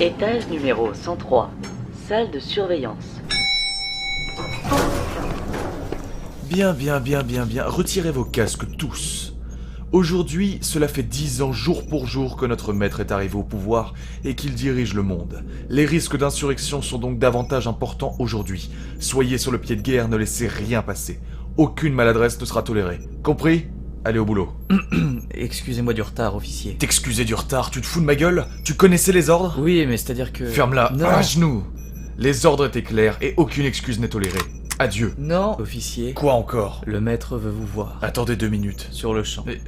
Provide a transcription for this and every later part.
Étage numéro 103, salle de surveillance. Bien. Retirez vos casques tous. Aujourd'hui, cela fait 10 ans jour pour jour que notre maître est arrivé au pouvoir et qu'il dirige le monde. Les risques d'insurrection sont donc davantage importants aujourd'hui. Soyez sur le pied de guerre, ne laissez rien passer. Aucune maladresse ne sera tolérée. Compris ? Allez au boulot. Excusez-moi du retard, officier. T'excuser du retard, tu te fous de ma gueule ? Tu connaissais les ordres ? Oui, mais c'est-à-dire que... Ferme-la, Non. à genoux. Les ordres étaient clairs et aucune excuse n'est tolérée. Adieu. Non, officier. Quoi encore ? Le maître veut vous voir. Attendez 2 minutes. Sur le champ. Mais...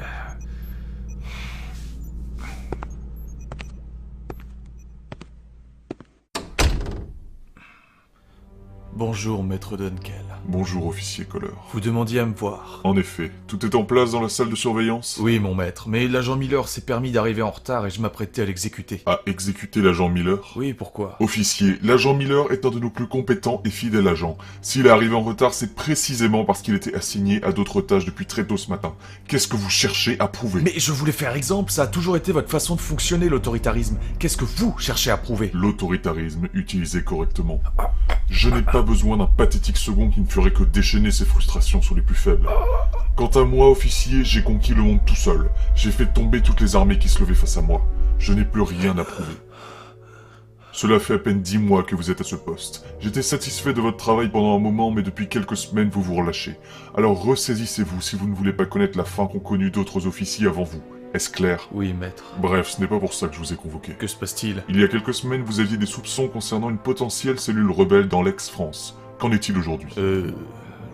Bonjour, maître Dunkel. Bonjour, officier Kohler. Vous demandiez à me voir. En effet, tout est en place dans la salle de surveillance ? Oui, mon maître, mais l'agent Miller s'est permis d'arriver en retard et je m'apprêtais à l'exécuter. À exécuter l'agent Miller ? Oui, pourquoi ? Officier, l'agent Miller est un de nos plus compétents et fidèles agents. S'il est arrivé en retard, c'est précisément parce qu'il était assigné à d'autres tâches depuis très tôt ce matin. Qu'est-ce que vous cherchez à prouver ? Mais je voulais faire exemple, ça a toujours été votre façon de fonctionner, l'autoritarisme. Qu'est-ce que vous cherchez à prouver ? L'autoritarisme utilisé correctement. Je n'ai pas besoin d'un pathétique second qui ne ferait que déchaîner ses frustrations sur les plus faibles. Quant à moi, officier, j'ai conquis le monde tout seul. J'ai fait tomber toutes les armées qui se levaient face à moi. Je n'ai plus rien à prouver. Cela fait à peine 10 mois que vous êtes à ce poste. J'étais satisfait de votre travail pendant un moment, mais depuis quelques semaines, vous vous relâchez. Alors ressaisissez-vous si vous ne voulez pas connaître la fin qu'ont connue d'autres officiers avant vous. Est-ce clair ? Oui, maître. Bref, ce n'est pas pour ça que je vous ai convoqué. Que se passe-t-il ? Il y a quelques semaines, vous aviez des soupçons concernant une potentielle cellule rebelle dans l'ex-France. Qu'en est-il aujourd'hui ?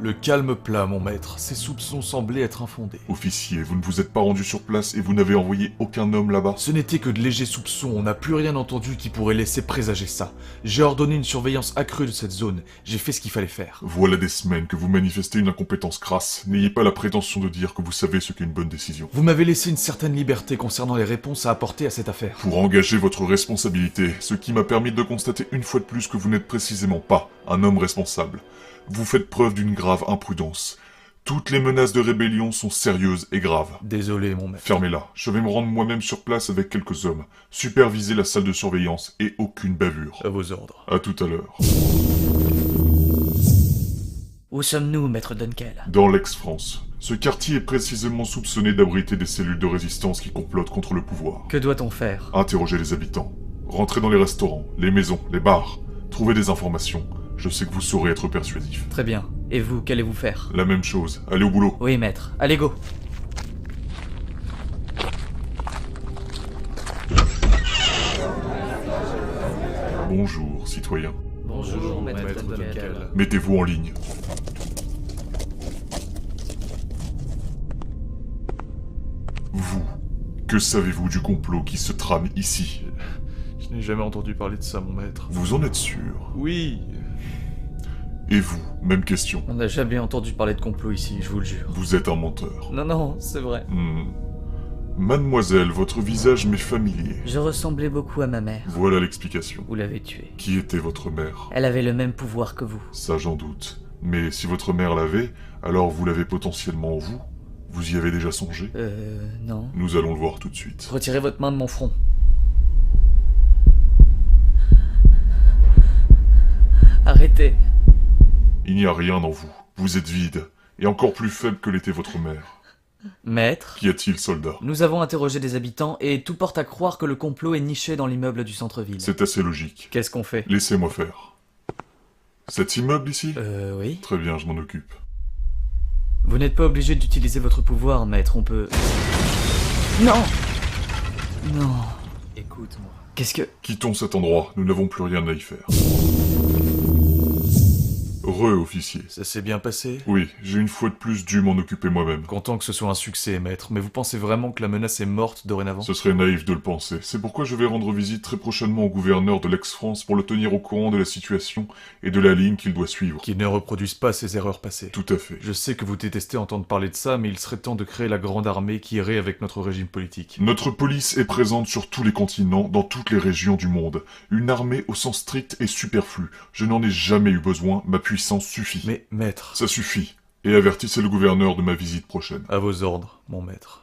Le calme plat, mon maître. Ces soupçons semblaient être infondés. Officier, vous ne vous êtes pas rendu sur place et vous n'avez envoyé aucun homme là-bas ? Ce n'était que de légers soupçons, on n'a plus rien entendu qui pourrait laisser présager ça. J'ai ordonné une surveillance accrue de cette zone, j'ai fait ce qu'il fallait faire. Voilà des semaines que vous manifestez une incompétence crasse. N'ayez pas la prétention de dire que vous savez ce qu'est une bonne décision. Vous m'avez laissé une certaine liberté concernant les réponses à apporter à cette affaire. Pour engager votre responsabilité, ce qui m'a permis de constater une fois de plus que vous n'êtes précisément pas un homme responsable. Vous faites preuve d'une grave imprudence. Toutes les menaces de rébellion sont sérieuses et graves. Désolé, mon maître. Fermez-la. Je vais me rendre moi-même sur place avec quelques hommes. Superviser la salle de surveillance et aucune bavure. À vos ordres. À tout à l'heure. Où sommes-nous, maître Dunkel ? Dans l'ex-France. Ce quartier est précisément soupçonné d'abriter des cellules de résistance qui complotent contre le pouvoir. Que doit-on faire ? Interrogez les habitants. Rentrez dans les restaurants, les maisons, les bars. Trouvez des informations. Je sais que vous saurez être persuasif. Très bien. Et vous, qu'allez-vous faire ? La même chose. Allez au boulot. Oui, maître. Allez, go. Bonjour, citoyen. Bonjour, maître Dunkel. Mettez-vous en ligne. Vous, que savez-vous du complot qui se trame ici ? Je n'ai jamais entendu parler de ça, mon maître. Vous en êtes sûr ? Oui. Et vous, même question. On n'a jamais entendu parler de complot ici, je vous le jure. Vous êtes un menteur. Non, c'est vrai. Mademoiselle, votre visage m'est familier. Je ressemblais beaucoup à ma mère. Voilà l'explication. Vous l'avez tuée. Qui était votre mère ? Elle avait le même pouvoir que vous. Ça j'en doute. Mais si votre mère l'avait, alors vous l'avez potentiellement en vous ? Vous y avez déjà songé ? Non. Nous allons le voir tout de suite. Retirez votre main de mon front. Arrêtez. Il n'y a rien en vous. Vous êtes vide. Et encore plus faible que l'était votre mère. Maître, Qu'y a-t-il, soldat ? nous avons interrogé des habitants et tout porte à croire que le complot est niché dans l'immeuble du centre-ville. C'est assez logique. Qu'est-ce qu'on fait ? Laissez-moi faire. Cet immeuble ici ? Oui. Très bien, je m'en occupe. Vous n'êtes pas obligé d'utiliser votre pouvoir, maître, on peut... Non. Écoute-moi. Qu'est-ce que... Quittons cet endroit, nous n'avons plus rien à y faire. Officier. Ça s'est bien passé ? Oui, j'ai une fois de plus dû m'en occuper moi-même. Content que ce soit un succès, maître, mais vous pensez vraiment que la menace est morte dorénavant ? Ce serait naïf de le penser. C'est pourquoi je vais rendre visite très prochainement au gouverneur de l'ex-France pour le tenir au courant de la situation et de la ligne qu'il doit suivre. Qu'il ne reproduise pas ses erreurs passées. Tout à fait. Je sais que vous détestez entendre parler de ça, mais il serait temps de créer la grande armée qui irait avec notre régime politique. Notre police est présente sur tous les continents, dans toutes les régions du monde. Une armée au sens strict est superflue. Je n'en ai jamais eu besoin, ma puissance suffit. Mais, maître... Ça suffit. Et avertissez le gouverneur de ma visite prochaine. À vos ordres, mon maître.